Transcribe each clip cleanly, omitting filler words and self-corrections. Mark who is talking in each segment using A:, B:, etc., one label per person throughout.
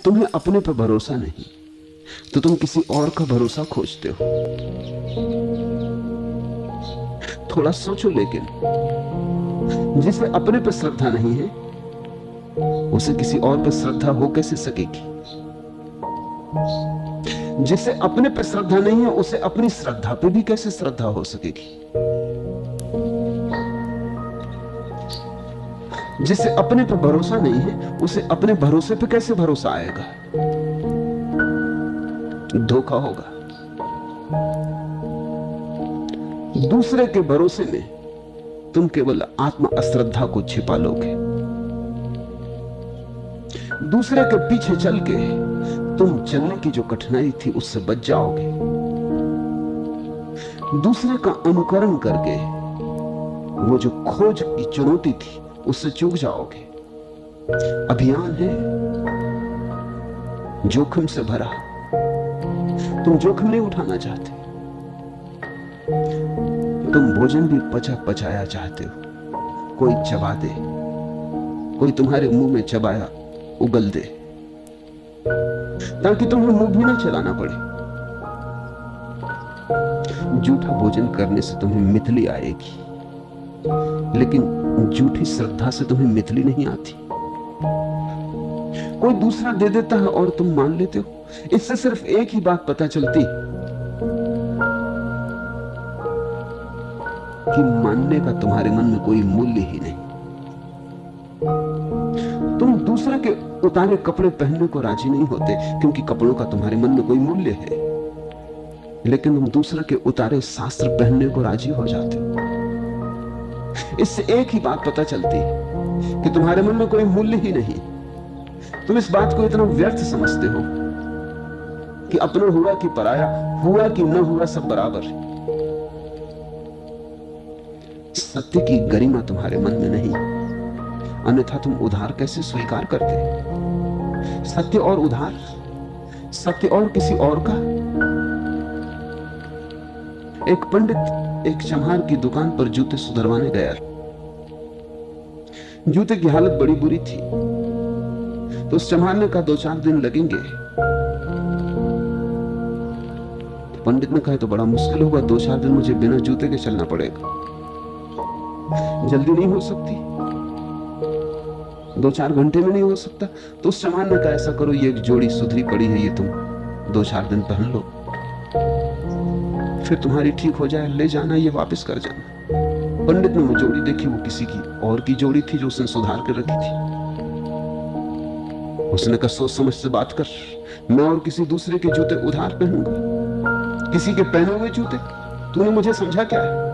A: तुम्हें अपने पर भरोसा नहीं तो तुम किसी और का भरोसा खोजते हो। थोड़ा सोचो। लेकिन जिसे अपने पर श्रद्धा नहीं है उसे किसी और पर श्रद्धा हो कैसे सकेगी? जिसे अपने पर श्रद्धा नहीं है उसे अपनी श्रद्धा पे भी कैसे श्रद्धा हो सकेगी? जिसे अपने पर भरोसा नहीं है उसे अपने भरोसे पे कैसे भरोसा आएगा? धोखा होगा। दूसरे के भरोसे में तुम केवल आत्म अश्रद्धा को छिपा लोगे। दूसरे के पीछे चल के तुम चलने की जो कठिनाई थी उससे बच जाओगे। दूसरे का अनुकरण करके वो जो खोज की चुनौती थी उससे चूक जाओगे। अभियान है जोखिम से भरा। तुम जोखिम नहीं उठाना चाहते। तुम भोजन भी पचा पचाया चाहते हो। कोई चबा दे, कोई तुम्हारे मुंह में चबाया उगल दे, ताकि तुम्हें मुंह भी ना चलाना पड़े। झूठा भोजन करने से तुम्हें मितली आएगी, लेकिन झूठी श्रद्धा से तुम्हें मितली नहीं आती। कोई दूसरा दे देता है और तुम मान लेते हो। इससे सिर्फ एक ही बात पता चलती कि मानने का तुम्हारे मन में कोई मूल्य ही नहीं। तुम दूसरे के उतारे कपड़े पहनने को राजी नहीं होते क्योंकि कपड़ों का तुम्हारे मन में कोई मूल्य है, लेकिन तुम दूसरे के उतारे शास्त्र पहनने को राजी हो जाते हो। इससे एक ही बात पता चलती है कि तुम्हारे मन में कोई मूल्य ही नहीं। तुम इस बात को इतना व्यर्थ समझते हो कि अपना हुआ कि पराया, हुआ कि न हुआ सब बराबर है। सत्य की गरिमा तुम्हारे मन में नहीं, अन्यथा तुम उधार कैसे स्वीकार करते? सत्य और उधार, सत्य और किसी और का। एक पंडित एक चम्हार की दुकान पर जूते सुधरवाने गया। जूते की हालत बड़ी बुरी थी, तो उस चम्हार ने कहा 2-4 दिन लगेंगे। तो पंडित ने कहा तो बड़ा मुश्किल होगा, 2-4 दिन मुझे बिना जूते के चलना पड़ेगा, जल्दी नहीं हो सकती, 2-4 घंटे में नहीं हो सकता। तो उस चम्हार ने कहा ऐसा करो, ये एक जोड़ी सुधरी पड़ी है, ये तुम 2-4 दिन पहन लो, फिर तुम्हारी ठीक हो जाए, ले जाना, ये वापस कर जाना। पंडित ने वो जोड़ी देखी, वो किसी की और की जोड़ी थी जो उसने सुधार कर रखी थी। उसने कहा सोच समझ से बात कर, मैं और किसी दूसरे के जूते उधार पहनूंगा, किसी के पहने हुए जूते? तूने मुझे समझा क्या है?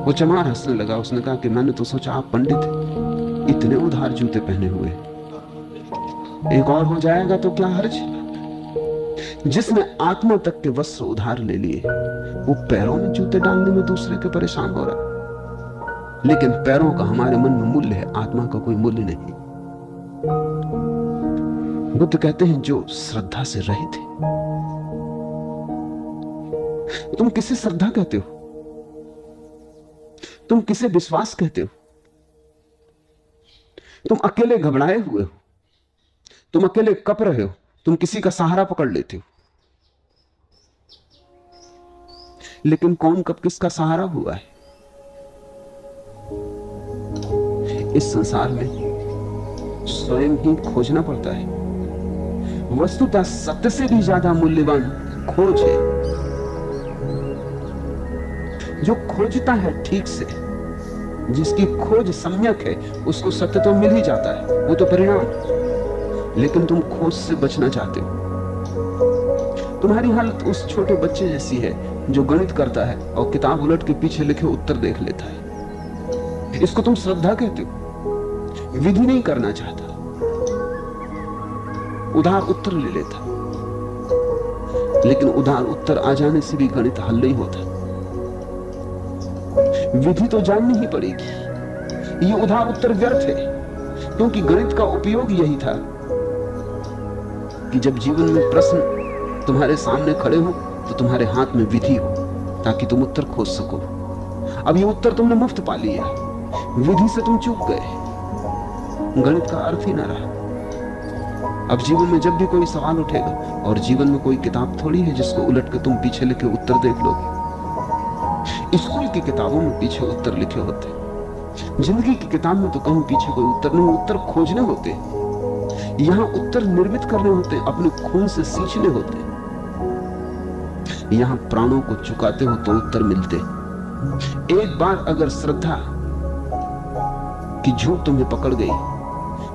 A: वो चमार हंसने लगा। उसने कहा कि मैंने तो सोचा आप पंडित हैं, इतने उधार जूते पहने हुए, एक और हो जाएगा तो क्या हर्ज? जिसने आत्मा तक के वस्त्र उधार ले लिए वो पैरों में जूते डालने में दूसरे के परेशान हो रहा। लेकिन पैरों का हमारे मन में मूल्य है, आत्मा का कोई मूल्य नहीं। बुद्ध कहते हैं जो श्रद्धा से रहित है। तुम किसे श्रद्धा कहते हो? तुम किसे विश्वास कहते हो? तुम अकेले घबराए हुए हो, तुम अकेले कप रहे हो, तुम किसी का सहारा पकड़ लेते हो। लेकिन कौन कब किसका सहारा हुआ है? इस संसार में स्वयं ही खोजना पड़ता है। वस्तुतः सत्य से भी ज्यादा मूल्यवान खोज है। जो खोजता है ठीक से, जिसकी खोज सम्यक है, उसको सत्य तो मिल ही जाता है, वो तो परिणाम। लेकिन तुम खोज से बचना चाहते हो। तुम्हारी हालत उस छोटे बच्चे जैसी है जो गणित करता है और किताब उलट के पीछे लिखे उत्तर देख लेता है। इसको तुम श्रद्धा कहते हो। विधि नहीं करना चाहता, उधार उत्तर ले लेता, लेकिन उधार उत्तर आ जाने से भी गणित हल नहीं होता। विधि तो जाननी ही पड़ेगी। ये उधार उत्तर व्यर्थ है, क्योंकि गणित का उपयोग यही था कि जब जीवन में प्रश्न तुम्हारे सामने खड़े हो तो तुम्हारे हाथ में विधि हो, ताकि तुम उत्तर खोज सको। अब ये उत्तर तुमने मुफ्त पा लिया, विधि से तुम चूक गए, गणित का अर्थ ही ना रहा। अब जीवन में जब भी कोई सवाल उठेगा, और जीवन में कोई किताब थोड़ी है जिसको उलट के तुम पीछे लिखे उत्तर देख लोगे। स्कूल की किताबों में पीछे उत्तर लिखे होते, जिंदगी की किताब में तो कहीं पीछे कोई उत्तर नहीं, उत्तर खोजने होते। यहां उत्तर निर्मित करने होते, अपने खून से सींचने होते। यहां प्राणों को चुकाते हो तो उत्तर मिलते। एक बार अगर श्रद्धा की झूठ तुम्हें पकड़ गई,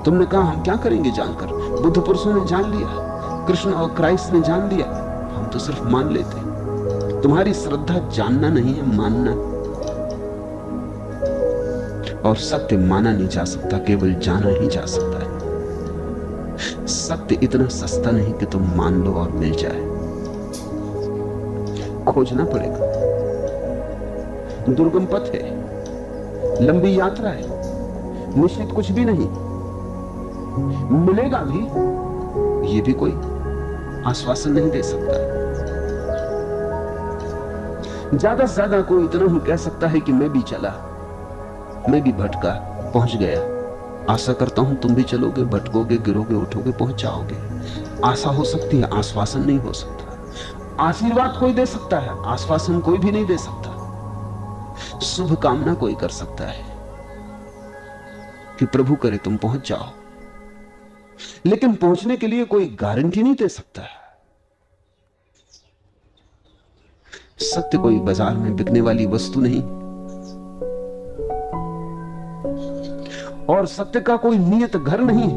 A: तुमने कहा हम क्या करेंगे जानकर, बुद्ध पुरुषों ने जान लिया, कृष्ण और क्राइस्ट ने जान लिया, हम तो सिर्फ मान लेते। तुम्हारी श्रद्धा जानना नहीं है, मानना। और सत्य माना नहीं जा सकता, केवल जाना ही जा सकता है। सत्य इतना सस्ता नहीं कि तुम मान लो और मिल जाए, खोजना पड़ेगा। दुर्गम पथ है, लंबी यात्रा है, निश्चित कुछ भी नहीं मिलेगा भी, ये भी कोई आश्वासन नहीं दे सकता। ज्यादा से ज्यादा कोई इतना ही कह सकता है कि मैं भी चला, मैं भी भटका, पहुंच गया। आशा करता हूं तुम भी चलोगे, भटकोगे, गिरोगे, उठोगे, पहुंच जाओगे। आशा हो सकती है, आश्वासन नहीं हो सकता। आशीर्वाद कोई दे सकता है, आश्वासन कोई भी नहीं दे सकता। शुभ कामना कोई कर सकता है कि प्रभु करे तुम पहुंच जाओ, लेकिन पहुंचने के लिए कोई गारंटी नहीं दे सकता। सत्य कोई बाजार में बिकने वाली वस्तु नहीं, और सत्य का कोई नियत घर नहीं।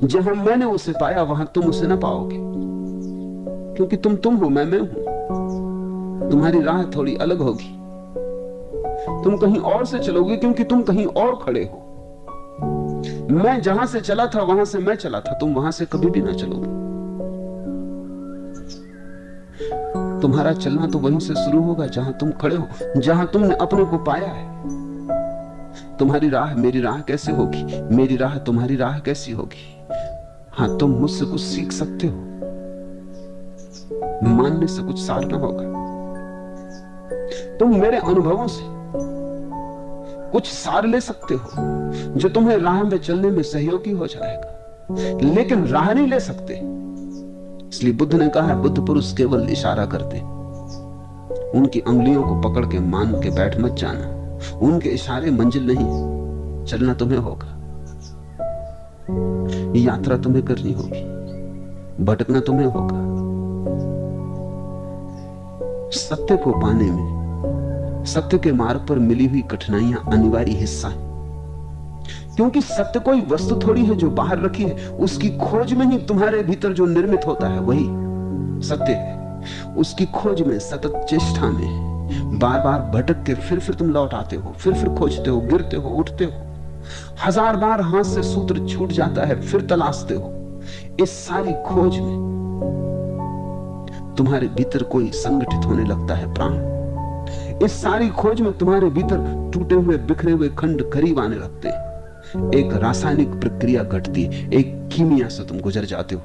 A: जहां मैंने उसे पाया वहां तुम उसे ना पाओगे, क्योंकि तुम हो, मैं हूं। तुम्हारी राह थोड़ी अलग होगी, तुम कहीं और से चलोगे क्योंकि तुम कहीं और खड़े हो। मैं जहां से चला था वहां से मैं चला था, तुम वहां से कभी भी ना चलोगे। तुम्हारा चलना तो वहीं से शुरू होगा जहां तुम खड़े हो, जहां तुमने अपने को पाया है। तुम्हारी राह मेरी राह कैसे होगी, मेरी राह तुम्हारी राह कैसी होगी? हां, तुम मुझसे कुछ सीख सकते हो, मानने से कुछ सार ना होगा। तुम मेरे अनुभवों से कुछ सार ले सकते हो जो तुम्हें राह में चलने में सहयोगी हो जाएगा, लेकिन राह नहीं ले सकते। इसलिए बुद्ध ने कहा है, बुद्ध पुरुष केवल इशारा करते, उनकी अंगुलियों को पकड़ के मान के बैठ मत जाना। उनके इशारे मंजिल नहीं, चलना तुम्हें होगा, यात्रा तुम्हें करनी होगी, भटकना तुम्हें होगा। सत्य को पाने में सत्य के मार्ग पर मिली हुई कठिनाइयां अनिवार्य हिस्सा है, क्योंकि सत्य कोई वस्तु थोड़ी है जो बाहर रखी है। उसकी खोज में ही तुम्हारे भीतर जो निर्मित होता है वही सत्य है। उसकी खोज में, सतत चेष्टा में, बार बार भटक के फिर तुम लौट आते हो, फिर खोजते हो, गिरते हो, उठते हो, हजार बार हाथ से सूत्र छूट जाता है, फिर तलाशते हो। इस सारी खोज में तुम्हारे भीतर कोई संगठित होने लगता है प्राण। इस सारी खोज में तुम्हारे भीतर टूटे हुए, बिखरे हुए खंड करीब आने लगते हैं। एक रासायनिक प्रक्रिया घटती है, एक कीमिया से तुम गुजर जाते हो।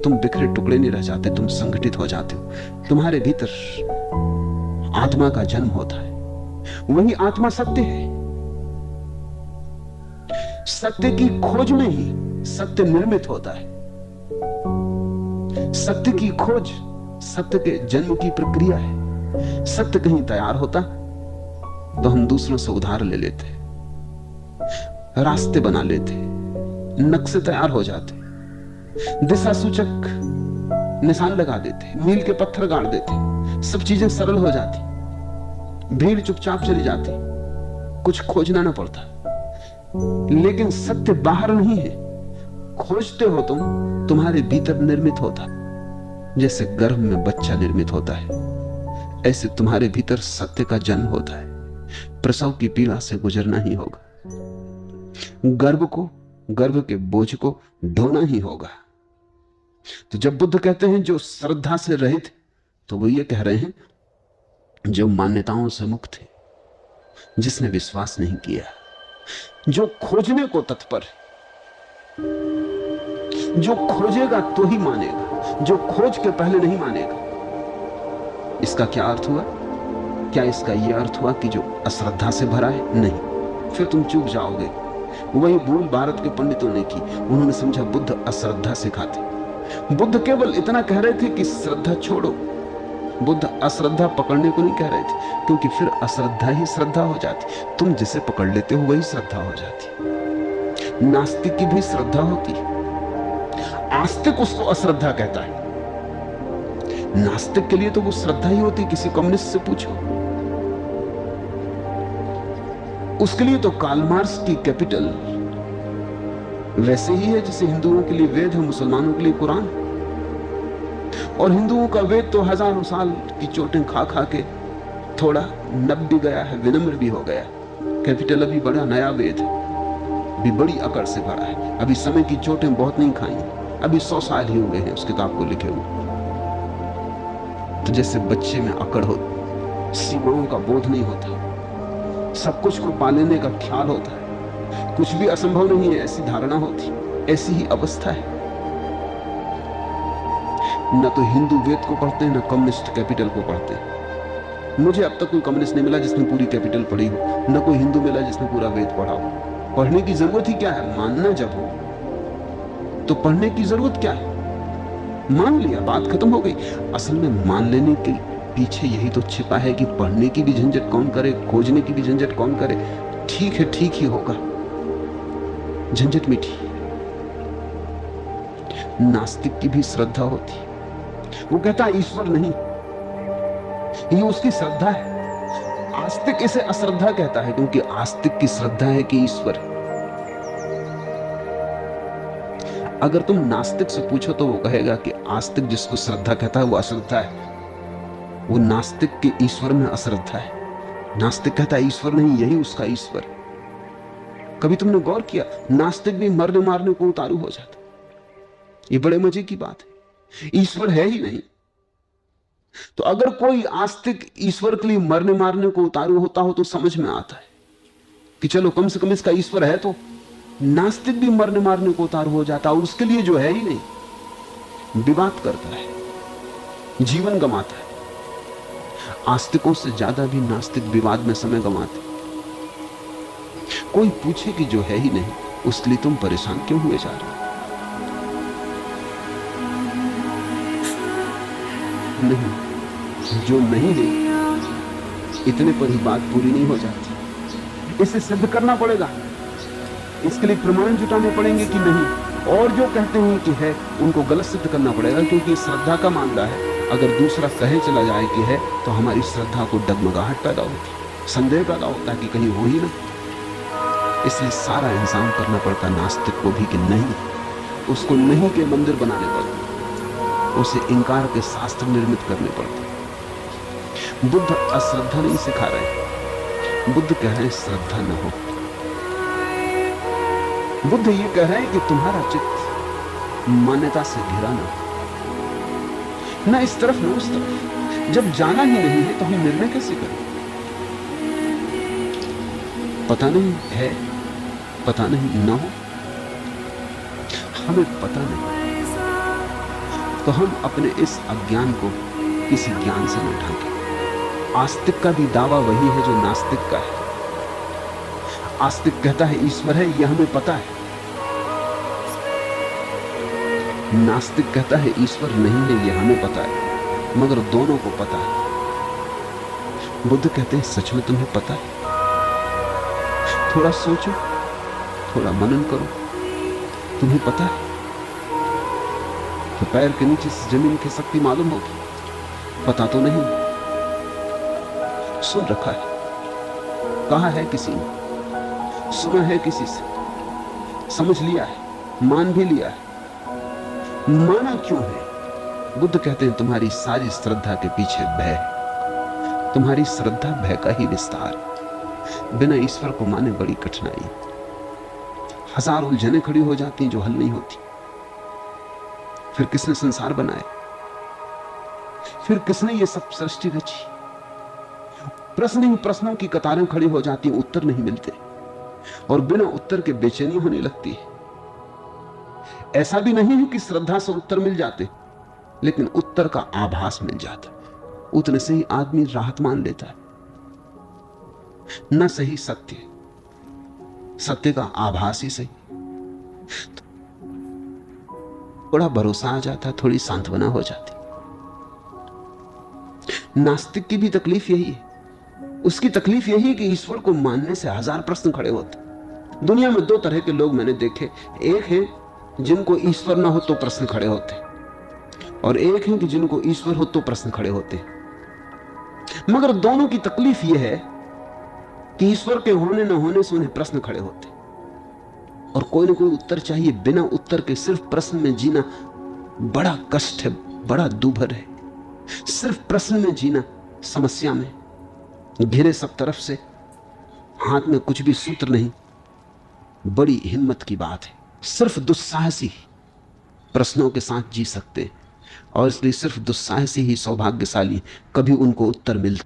A: तुम बिखरे टुकड़े नहीं रह जाते, तुम संगठित हो जाते हो। तुम्हारे भीतर आत्मा का जन्म होता है, वही आत्मा सत्य है। सत्य की खोज में ही सत्य निर्मित होता है। सत्य की खोज सत्य के जन्म की प्रक्रिया है। सत्य कहीं तैयार होता तो हम दूसरों से उधार ले लेते, रास्ते बना लेते, नक्शे तैयार हो जाते, दिशा सूचक निशान लगा देते, मील के पत्थर गाड़ देते, सब चीजें सरल हो जाती, भीड़ चुपचाप चली जाती, कुछ खोजना ना पड़ता। लेकिन सत्य बाहर नहीं है, खोजते हो तुम, तुम्हारे भीतर निर्मित होता। जैसे गर्भ में बच्चा निर्मित होता है, ऐसे तुम्हारे भीतर सत्य का जन्म होता है। प्रसव की पीड़ा से गुजरना ही होगा, गर्भ के बोझ को ढोना ही होगा। तो जब बुद्ध कहते हैं जो श्रद्धा से रहित, तो वो ये कह रहे हैं जो मान्यताओं से मुक्त है, जिसने विश्वास नहीं किया, जो खोजने को तत्पर है। जो खोजेगा तो ही मानेगा, जो खोज के पहले नहीं मानेगा। इसका क्या अर्थ हुआ? क्या इसका यह अर्थ हुआ कि जो अश्रद्धा से भरा है? नहीं, फिर तुम चूक जाओगे। वही भूल भारत के पंडितों ने की। उन्होंने समझा बुद्ध अश्रद्धा सिखाते। बुद्ध केवल इतना कह रहे थे कि श्रद्धा छोड़ो। बुद्ध अश्रद्धा पकड़ने को नहीं कह रहे थे, क्योंकि फिर अश्रद्धा ही श्रद्धा हो जाती। तुम जिसे पकड़ लेते हो वही श्रद्धा हो जाती। नास्तिक की भी श्रद्धा होती, आस्तिक उसको अश्रद्धा कहता है। नास्तिक के लिए तो वो श्रद्धा ही होती। किसी कम्युनिस्ट से पूछो, उसके लिए तो कार्ल मार्क्स की कैपिटल वैसे ही है जैसे हिंदुओं के लिए वेद है, मुसलमानों के लिए कुरान। और हिंदुओं का वेद तो हजारों साल की चोटें खा खा के थोड़ा नब भी गया है, विनम्र भी हो गया। कैपिटल अभी बड़ा नया वेद है, भी बड़ी अकड़ से भरा है। अभी समय की चोटें बहुत नहीं खाई, अभी 100 साल ही हुए हैं उस किताब को लिखे हुए। तो जैसे बच्चे में अकड़ हो, सीमाओं का बोध नहीं होता, सब कुछ को पालेने का ख्याल होता है, कुछ भी असंभव नहीं है ऐसी धारणा होती। ऐसी ही अवस्था है। न तो हिंदू वेद को पढ़ते हैं, न कम्युनिस्ट कैपिटल को पढ़ते हैं। मुझे अब तक कोई कम्युनिस्ट नहीं मिला जिसने पूरी कैपिटल पढ़ी हो, न कोई हिंदू मिला जिसने पूरा वेद पढ़ा हो। पढ़ने की जरूरत ही क्या है? मानना जब हो तो पढ़ने की जरूरत क्या है? मान लिया, बात खत्म हो गई। असल में मान लेने के पीछे यही तो छिपा है कि पढ़ने की भी झंझट कौन करे, खोजने की भी झंझट कौन करे। ठीक है, ठीक ही होगा, झंझट मिटी। नास्तिक की भी श्रद्धा होती। वो कहता है ईश्वर नहीं, ये उसकी श्रद्धा है। आस्तिक इसे अश्रद्धा कहता है, क्योंकि आस्तिक की श्रद्धा है कि ईश्वर है। अगर तुम नास्तिक से पूछो तो वो कहेगा कि आस्तिक जिसको श्रद्धा कहता है वो अश्रद्धा है। वो नास्तिक के ईश्वर में अश्रद्धा है। नास्तिक कहता है ईश्वर नहीं, यही उसका ईश्वर। कभी तुमने गौर किया, नास्तिक भी मरने मारने को उतारू हो जाता। ये बड़े मजे की बात है, ईश्वर है ही नहीं। तो अगर कोई आस्तिक ईश्वर के लिए मरने मारने को उतारू होता हो तो समझ में आता है कि चलो कम से कम इसका ईश्वर है। तो नास्तिक भी मरने मारने को उतारू हो जाता, और उसके लिए जो है ही नहीं विवाद करता है, जीवन गंवाता है। आस्तिकों से ज्यादा भी नास्तिक विवाद में समय गंवाते। कोई पूछे कि जो है ही नहीं, उसके लिए तुम परेशान क्यों हुए जा रहे हो? नहीं, जो नहीं है इतने पर ही बात पूरी नहीं हो जाती। इसे सिद्ध करना पड़ेगा, इसके लिए प्रमाण जुटाने पड़ेंगे कि नहीं। और जो कहते हैं कि है, उनको गलत सिद्ध करना पड़ेगा, क्योंकि श्रद्धा का मामला है। अगर दूसरा कहे चला जाए कि है, तो हमारी श्रद्धा को डगमगाहट पैदा होती, संदेह पैदा होता है कि कहीं हो ही ना। इसलिए सारा इंसान करना पड़ता नास्तिक को भी कि नहीं, उसको नहीं के मंदिर बनाने पड़ते, उसे इंकार के शास्त्र निर्मित करने पड़ते। बुद्ध अश्रद्धा नहीं सिखा रहे, बुद्ध कह रहे हैं श्रद्धा न हो। बुद्ध ये कह रहे हैं कि तुम्हारा चित्त मान्यता से घिरा ना हो, ना इस तरफ ना उस तरफ। जब जाना ही नहीं है तो हम निर्णय कैसे करें? पता नहीं है, पता नहीं ना हो, हमें पता नहीं, तो हम अपने इस अज्ञान को किसी ज्ञान से न ढांकें। आस्तिक का भी दावा वही है जो नास्तिक का है। आस्तिक कहता है ईश्वर है, यह हमें पता है। नास्तिक कहता है ईश्वर नहीं है, यह हमें पता है, मगर दोनों को पता है। बुद्ध कहते हैं सच में तुम्हें पता है? थोड़ा सोचो, थोड़ा मनन करो, तुम्हें पता है? तो पैर के नीचे से जमीन की शक्ति मालूम होगी? पता तो नहीं, सुन रखा है, कहा है किसी ने, सुना है किसी से, समझ लिया है, मान भी लिया है। माना क्यों है? बुद्ध कहते हैं तुम्हारी सारी श्रद्धा के पीछे भय है। तुम्हारी श्रद्धा भय का ही विस्तार है। बिना ईश्वर को माने बड़ी कठिनाई, हजार उलझनें खड़ी हो जाती हैं जो हल नहीं होती। फिर किसने संसार बनाया? फिर किसने ये सब सृष्टि रची? प्रश्न ही प्रश्नों की कतारें खड़ी हो जाती, उत्तर नहीं मिलते, और बिना उत्तर के बेचैनी होने लगती है। ऐसा भी नहीं है कि श्रद्धा से उत्तर मिल जाते, लेकिन उत्तर का आभास मिल जाता, उतने से ही आदमी राहत मान लेता है। न सही सत्य, सत्य का आभास ही सही। थोड़ा भरोसा आ जाता, थोड़ी सांत्वना हो जाती। नास्तिक की भी तकलीफ यही है। उसकी तकलीफ यही है कि ईश्वर को मानने से हजार प्रश्न खड़े होते। दुनिया में दो तरह के लोग मैंने देखे, एक है जिनको ईश्वर ना हो तो प्रश्न खड़े होते, और एक है कि जिनको ईश्वर हो तो प्रश्न खड़े होते। मगर दोनों की तकलीफ यह है कि ईश्वर के होने न होने से उन्हें प्रश्न खड़े होते, और कोई ना कोई उत्तर चाहिए। बिना उत्तर के सिर्फ प्रश्न में जीना बड़ा कष्ट है, बड़ा दूभर है। सिर्फ प्रश्न में जीना, समस्या में घिरे सब तरफ से, हाथ में कुछ भी सूत्र नहीं, बड़ी हिम्मत की बात है। सिर्फ दुस्साहसी प्रश्नों के साथ जी सकते हैं, और इसलिए सिर्फ दुस्साहसी ही सौभाग्यशाली, कभी उनको उत्तर मिलता।